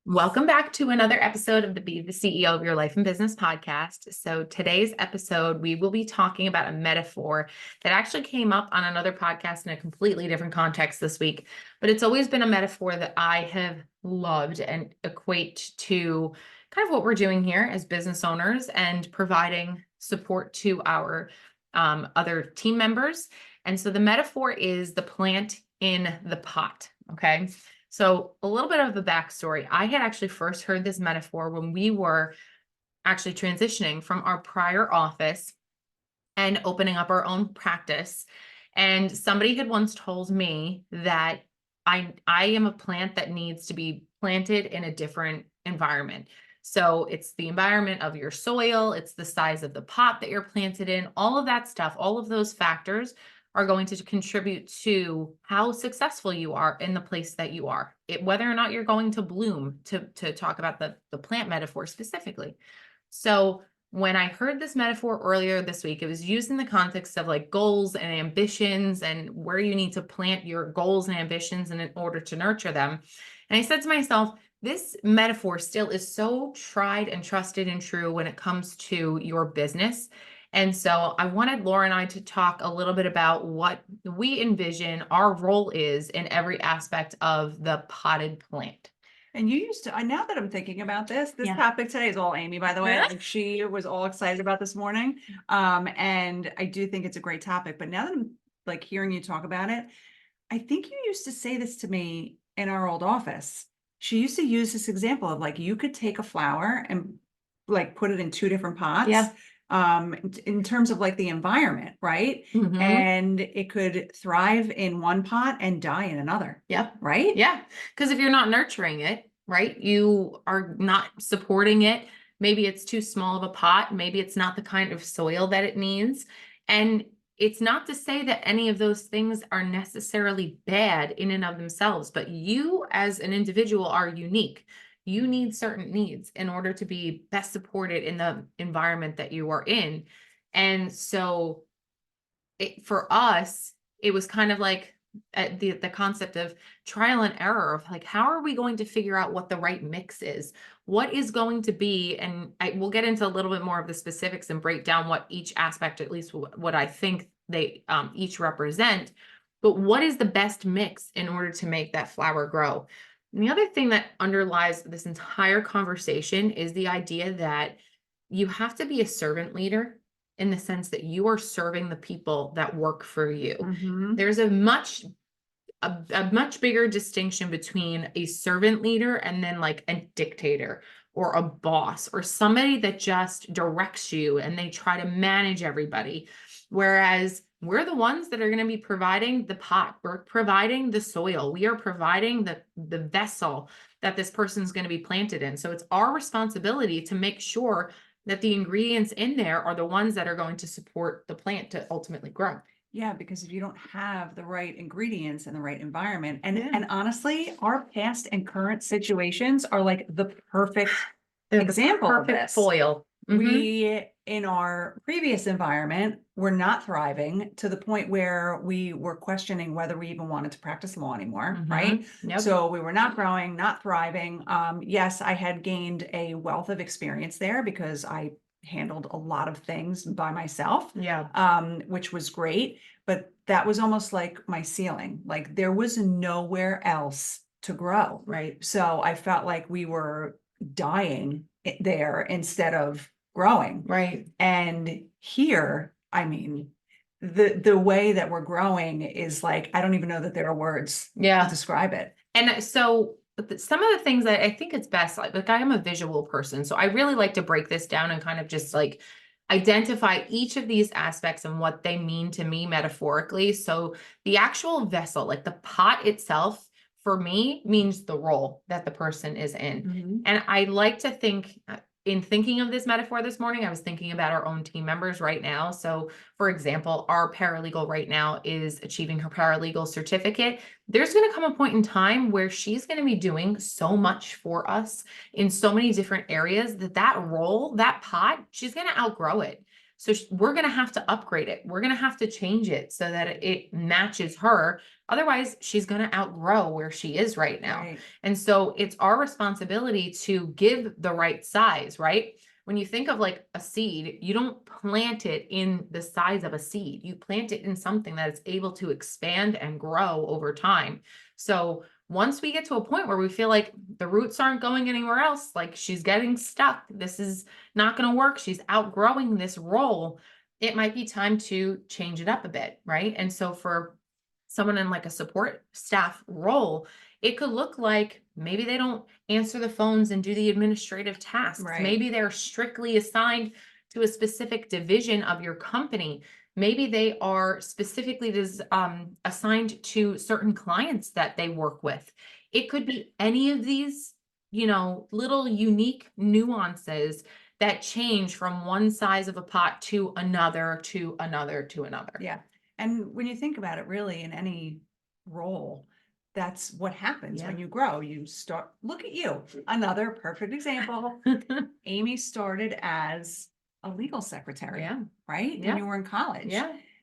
Welcome back to another episode of the Be the CEO of Your Life and Business podcast. So today's episode, we will be talking about a metaphor that actually came up on another podcast in a completely different context this week, but it's always been a metaphor that I have loved and equate to kind of what we're doing here as business owners and providing support to our other team members. And so the metaphor is the plant in the pot. Okay. So a little bit of the backstory. I had actually first heard this metaphor when we were actually transitioning from our prior office and opening up our own practice. And somebody had once told me that I am a plant that needs to be planted in a different environment. So it's the environment of your soil, it's the size of the pot that you're planted in, all of that stuff, all of those factors are going to contribute to how successful you are in the place that you are. Whether or not you're going to bloom, to talk about the plant metaphor specifically. So when I heard this metaphor earlier this week, it was used in the context of like goals and ambitions and where you need to plant your goals and ambitions in order to nurture them. And I said to myself, this metaphor still is so tried and trusted and true when it comes to your business. And so I wanted Laura and I to talk a little bit about what we envision our role is in every aspect of the potted plant. And you used to, now that I'm thinking about this Yeah. topic today is all Amy, by the way. Yeah. Like she was all excited about this morning. And I do think it's a great topic. But now that I'm like hearing you talk about it, I think you used to say this to me in our old office. She used to use this example of like you could take a flower and like put it in two different pots. Yeah. In terms of like the environment, right? Mhm. And it could thrive in one pot and die in another. Yep. Right? Yeah. Because if you're not nurturing it, right, you are not supporting it. Maybe it's too small of a pot. Maybe it's not the kind of soil that it needs. And it's not to say that any of those things are necessarily bad in and of themselves, but you as an individual are unique. You need certain needs in order to be best supported in the environment that you are in. And so for us, it was kind of like the concept of trial and error of like, how are we going to figure out what the right mix is? What is going to be, and we'll get into a little bit more of the specifics and break down what each aspect, at least what I think they each represent, but what is the best mix in order to make that flower grow? And the other thing that underlies this entire conversation is the idea that you have to be a servant leader in the sense that you are serving the people that work for you. Mhm. There's a much bigger distinction between a servant leader and then like a dictator or a boss or somebody that just directs you and they try to manage everybody. Whereas we're the ones that are going to be providing the pot, we're providing the soil, we are providing the vessel that this person's going to be planted in. So it's our responsibility to make sure that the ingredients in there are the ones that are going to support the plant to ultimately grow. Yeah, because if you don't have the right ingredients and the right environment, and Yeah. and honestly, our past and current situations are like the perfect They're the example of perfect this. foil. Mhm. We, in our previous environment, were not thriving to the point where we were questioning whether we even wanted to practice law anymore, right? Mhm. Yep. So we were not growing, not thriving. Yes, I had gained a wealth of experience there because I handled a lot of things by myself, Yeah. which was great. But that was almost like my ceiling. Like there was nowhere else to grow. Right. So I felt like we were dying there instead of growing. Right. And here, I mean, the way that we're growing is like, I don't even know that there are words Yeah. to describe it. And so some of the things that I think it's best, like I am a visual person, so I really like to break this down and kind of just like identify each of these aspects and what they mean to me metaphorically. So the actual vessel, like the pot itself, for me means the role that the person is in. Mhm. And I like to think in thinking of this metaphor this morning, I was thinking about our own team members right now. So for example, our paralegal right now is achieving her paralegal certificate. There's going to come a point in time where she's going to be doing so much for us in so many different areas that role, that pot, she's going to outgrow it. So we're going to have to upgrade it. We're going to have to change it so that it matches her. Otherwise, she's going to outgrow where she is right now. Right. And so it's our responsibility to give the right size, right? When you think of like a seed, you don't plant it in the size of a seed. You plant it in something that is able to expand and grow over time. So once we get to a point where we feel like the roots aren't going anywhere else, like she's getting stuck, this is not going to work, she's outgrowing this role, it might be time to change it up a bit, right? And so for someone in like a support staff role, it could look like maybe they don't answer the phones and do the administrative tasks. Right. Maybe they're strictly assigned to a specific division of your company. Maybe they are specifically assigned to certain clients that they work with. It could be any of these, little unique nuances that change from one size of a pot to another, to another, to another. Yeah. And when you think about it, really, in any role, that's what happens when you grow. You start, look at you, another perfect example. Amy started as a legal secretary, right? When you were in college.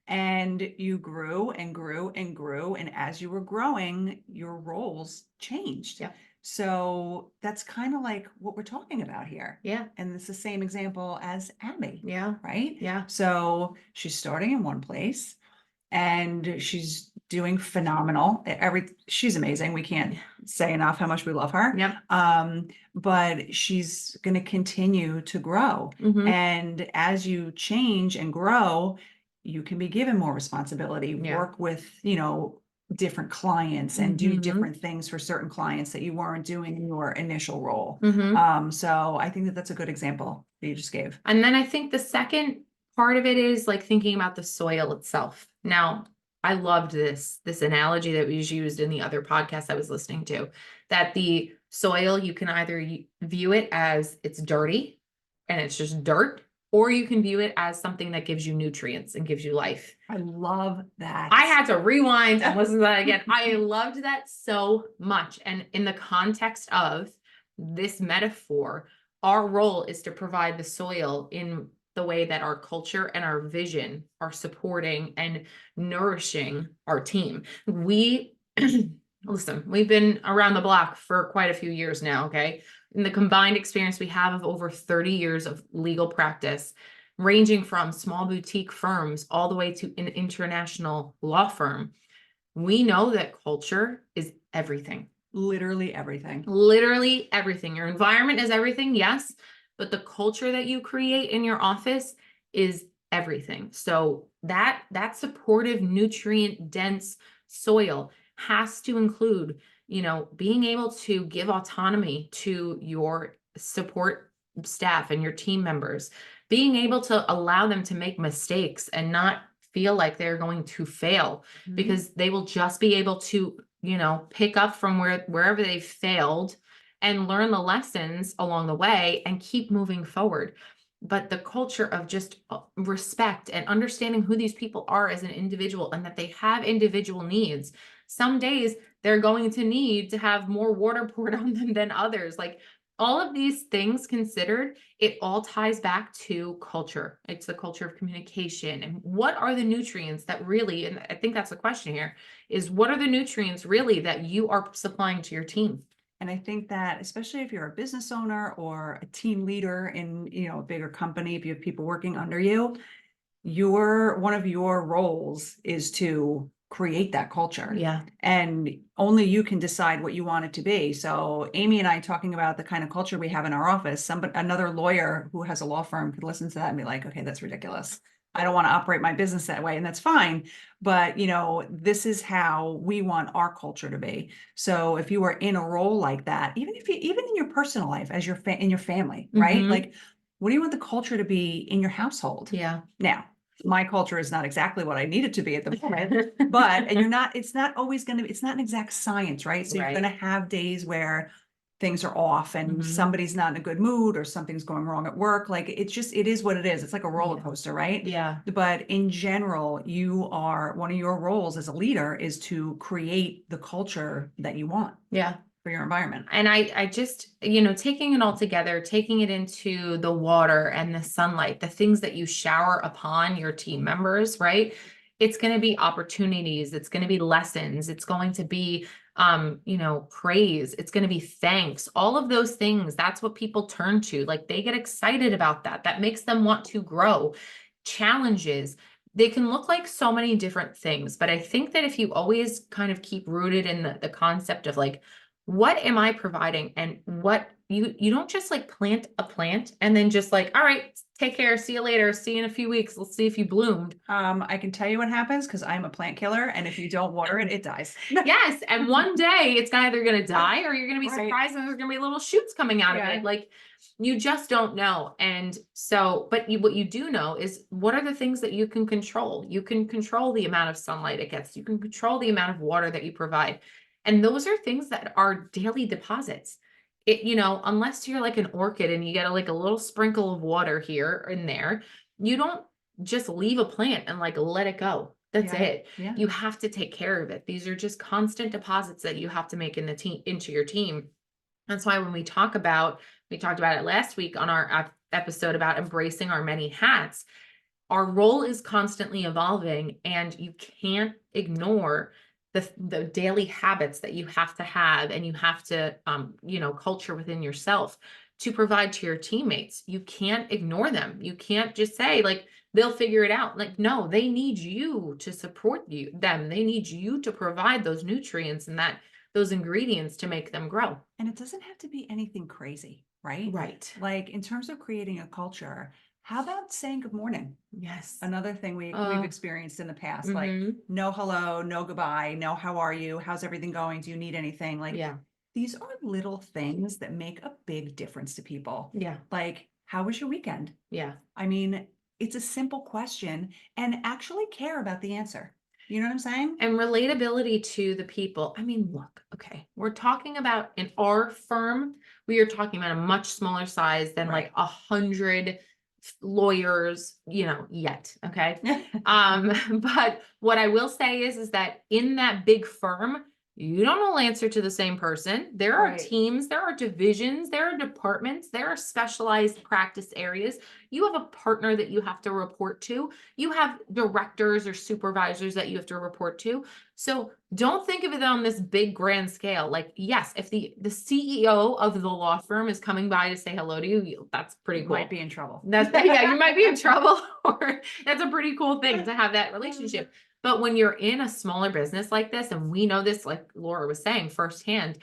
And you grew and grew and grew. And as you were growing, your roles changed. So that's kind of like what we're talking about here. And it's the same example as Abby. Right? So she's starting in one place and she's doing phenomenal. She's amazing. We can't say enough how much we love her. But she's going to continue to grow. And as you change and grow, you can be given more responsibility, work with, different clients and do different things for certain clients that you weren't doing in your initial role. So I think that that's a good example that you just gave. And then I think the second part of it is like thinking about the soil itself. Now, I loved this analogy that was used in the other podcast I was listening to, that the soil, you can either view it as it's dirty and it's just dirt, or you can view it as something that gives you nutrients and gives you life. I love that. I had to rewind and listen to that again. I loved that so much. And in the context of this metaphor, our role is to provide the soil in the way that our culture and our vision are supporting and nourishing our team. Listen, we've been around the block for quite a few years now, okay? In the combined experience we have of over 30 years of legal practice, ranging from small boutique firms all the way to an international law firm, we know that culture is everything. Literally everything. Literally everything. Your environment is everything, yes, but the culture that you create in your office is everything. So that supportive, nutrient dense soil has to include, being able to give autonomy to your support staff and your team members, being able to allow them to make mistakes and not feel like they're going to fail, because they will just be able to, pick up from wherever they failed and learn the lessons along the way and keep moving forward. But the culture of just respect and understanding who these people are as an individual and that they have individual needs. Some days they're going to need to have more water poured on them than others. Like all of these things considered, it all ties back to culture. It's the culture of communication. And what are the nutrients that really, and I think that's the question here, is what are the nutrients really that you are supplying to your team? And I think that especially if you're a business owner or a team leader in, a bigger company, if you have people working under you, one of your roles is to create that culture. And only you can decide what you want it to be. So Amy and I talking about the kind of culture we have in our office, another lawyer who has a law firm could listen to that and be like, okay, that's ridiculous. I don't want to operate my business that way. And that's fine. But, this is how we want our culture to be. So if you are in a role like that, even in your personal life, as in your family, right? Like, what do you want the culture to be in your household? Now, my culture is not exactly what I need it to be at the moment, but, it's not always going to, it's not an exact science, right? So you're going to have days where things are off and somebody's not in a good mood or something's going wrong at work. Like it is what it is. It's like a roller coaster, right? But in general, one of your roles as a leader is to create the culture that you want. for your environment. And I just, taking it all together, taking it into the water and the sunlight, the things that you shower upon your team members, right? It's going to be opportunities. It's going to be lessons. It's going to be, praise. It's going to be thanks. All of those things. That's what people turn to. Like they get excited about that. That makes them want to grow. Challenges. They can look like so many different things, but I think that if you always kind of keep rooted in the concept of like, what am I providing? And what you don't just like plant a plant and then just like, all right, take care, see you later, see you in a few weeks. Let's see if you bloomed. I can tell you what happens because I'm a plant killer, and if you don't water it, it dies. Yes, and one day it's either going to die or you're going to be Right. surprised and there's going to be little shoots coming out of Yeah. it. Like you just don't know. And so, but what you do know is what are the things that you can control? You can control the amount of sunlight it gets. You can control the amount of water that you provide. And those are things that are daily deposits. Unless you're like an orchid and you get like a little sprinkle of water here and there, you don't just leave a plant and like let it go. That's Yeah. it. Yeah. You have to take care of it. These are just constant deposits that you have to make in the team into your team. That's why when we talked about it last week on our episode about embracing our many hats, our role is constantly evolving and you can't ignore the daily habits that you have to have and you have to culture within yourself to provide to your teammates. You can't ignore them. You can't just say like they'll figure it out. Like no, they need you to support them. They need you to provide those nutrients and those ingredients to make them grow. And it doesn't have to be anything crazy, right? Right. Like in terms of creating a culture, how about saying good morning? Yes. Another thing we've experienced in the past, like no hello, no goodbye, no how are you, how's everything going, do you need anything? Like these are little things that make a big difference to people. Yeah. Like, how was your weekend? Yeah. I mean, it's a simple question and actually care about the answer. You know what I'm saying? And relatability to the people. I mean, look, okay, we're talking about in our firm, we are talking about a much smaller size than like 100 lawyers, yet. Okay. But what I will say is that in that big firm, you don't all answer to the same person. There are teams, there are divisions, there are departments, there are specialized practice areas. You have a partner that you have to report to. You have directors or supervisors that you have to report to. So don't think of it on this big grand scale. Like, yes, if the CEO of the law firm is coming by to say hello to you, that's pretty cool. Might be in trouble. You might be in trouble, or that's a pretty cool thing to have that relationship. But when you're in a smaller business like this, and we know this, like Laura was saying firsthand,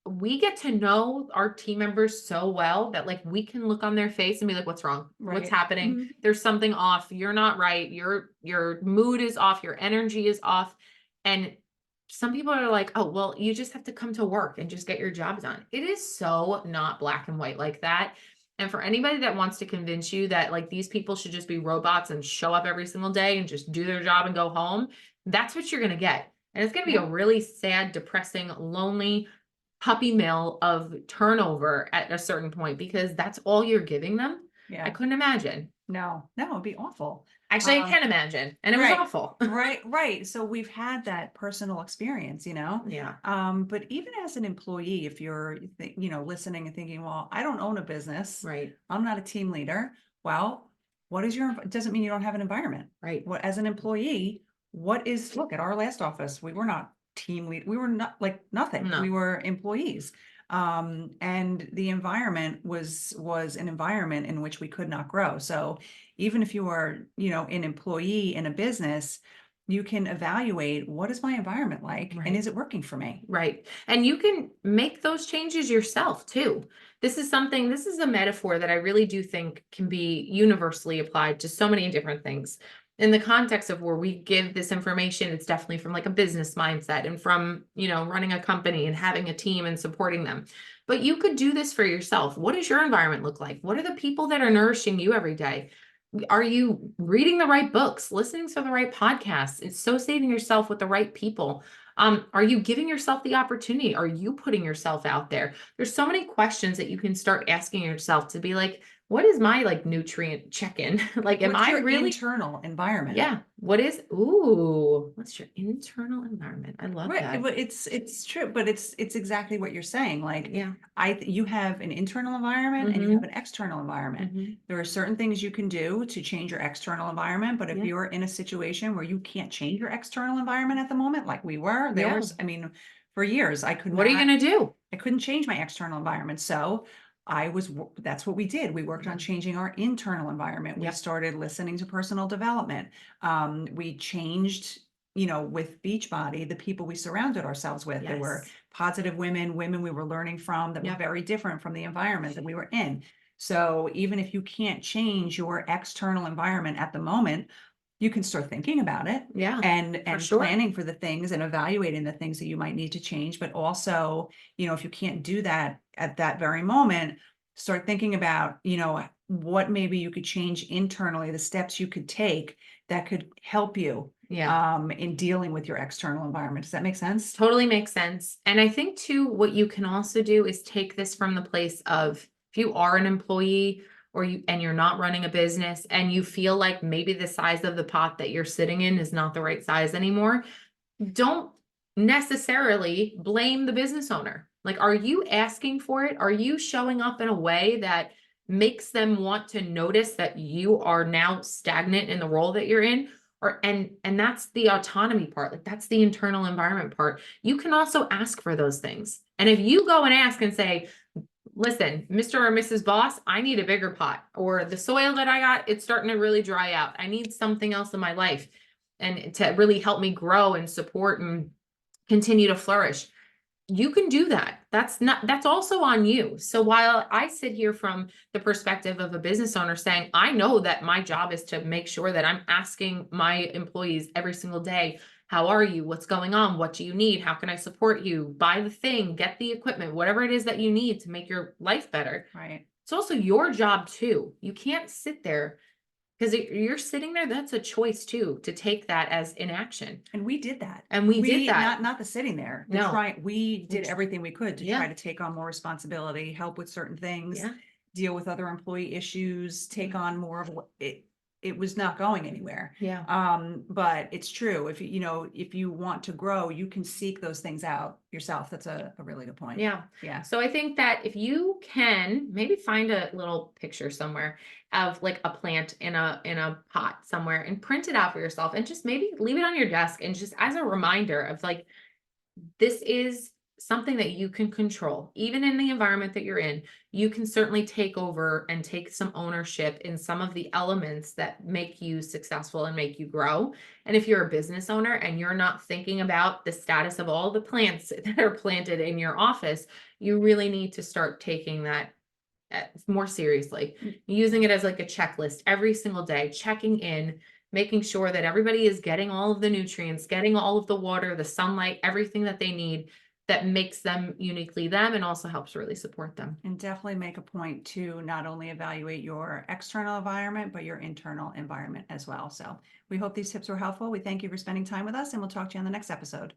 we get to know our team members so well that like we can look on their face and be like, what's wrong? What's happening? There's something off. You're not right. Your mood is off. Your energy is off. And some people are like, oh, well, you just have to come to work and just get your job done. It is so not black and white like that. And for anybody that wants to convince you that like these people should just be robots and show up every single day and just do their job and go home, that's what you're going to get. And it's going to be a really sad, depressing, lonely puppy mill of turnover at a certain point because that's all you're giving them. I couldn't imagine. No, it'd be awful. Actually, I can imagine. And it was awful. Right. So we've had that personal experience, Yeah. But even as an employee, if you're, listening and thinking, well, I don't own a business. Right. I'm not a team leader. Well, it doesn't mean you don't have an environment. Right. What, as an employee, look at our last office, we were not team lead. We were not like nothing. No. We were employees. And the environment was an environment in which we could not grow. So even if you are, an employee in a business, you can evaluate what is my environment like and is it working for me? Right. And you can make those changes yourself too. This is a metaphor that I really do think can be universally applied to so many different things. In the context of where we give this information, it's definitely from like a business mindset and from, running a company and having a team and supporting them. But you could do this for yourself. What does your environment look like? What are the people that are nourishing you every day? Are you reading the right books, listening to the right podcasts, associating yourself with the right people? Are you giving yourself the opportunity? Are you putting yourself out there? There's so many questions that you can start asking yourself to be like, what is my like nutrient check-in? Like, am What's I your really? internal environment? Yeah. What is, ooh, what's your internal environment? I love Right, that. but it's true, but it's exactly what you're saying. Like, Yeah. you have an internal environment and you have an external environment. Mhm. There are certain things you can do to change your external environment, but if Yeah. you're in a situation where you can't change your external environment at the moment, like we were, there Yeah. was, I mean, for years I could What are you not, gonna do? I couldn't change my external environment. So that's what we did. We worked on changing our internal environment. We Yep. started listening to personal development. We changed, with Beachbody, the people we surrounded ourselves with. There were Yes. positive women we were learning from that were Yep. very different from the environment that we were in. So even if you can't change your external environment at the moment, you can start thinking about it Yeah, and for sure. planning for the things and evaluating the things that you might need to change. But also, if you can't do that at that very moment, start thinking about, what maybe you could change internally, the steps you could take that could help you Yeah. in dealing with your external environment. Does that make sense? Totally makes sense. And I think too, what you can also do is take this from the place of if you are an employee or you're not running a business and you feel like maybe the size of the pot that you're sitting in is not the right size anymore, don't necessarily blame the business owner. Like, are you asking for it? Are you showing up in a way that makes them want to notice that you are now stagnant in the role that you're in? Or and that's the autonomy part. Like, that's the internal environment part. You can also ask for those things. And if you go and ask and say, listen, Mr. or Mrs. Boss, I need a bigger pot, or the soil that I got, it's starting to really dry out. I need something else in my life and to really help me grow and support and continue to flourish. You can do that. That's also on you. So while I sit here from the perspective of a business owner saying, I know that my job is to make sure that I'm asking my employees every single day, how are you? What's going on? What do you need? How can I support you? Buy the thing, get the equipment, whatever it is that you need to make your life better. Right. It's also your job too. You can't sit there because you're sitting there. That's a choice too, to take that as inaction. And we did that. And we did that. Not the sitting there. No. We did everything we could to try Yeah. to take on more responsibility, help with certain things, Yeah. deal with other employee issues, take on more of what it was not going anywhere. Yeah. But it's true. If you want to grow, you can seek those things out yourself. That's a really good point. Yeah. Yeah. So I think that if you can maybe find a little picture somewhere of like a plant in a pot somewhere and print it out for yourself and just maybe leave it on your desk and just as a reminder of like this is something that you can control. Even in the environment that you're in, you can certainly take over and take some ownership in some of the elements that make you successful and make you grow. And if you're a business owner and you're not thinking about the status of all the plants that are planted in your office, you really need to start taking that more seriously, using it as like a checklist every single day, checking in, making sure that everybody is getting all of the nutrients, getting all of the water, the sunlight, everything that they need that makes them uniquely them and also helps really support them. And definitely make a point to not only evaluate your external environment, but your internal environment as well. So we hope these tips were helpful. We thank you for spending time with us and we'll talk to you on the next episode.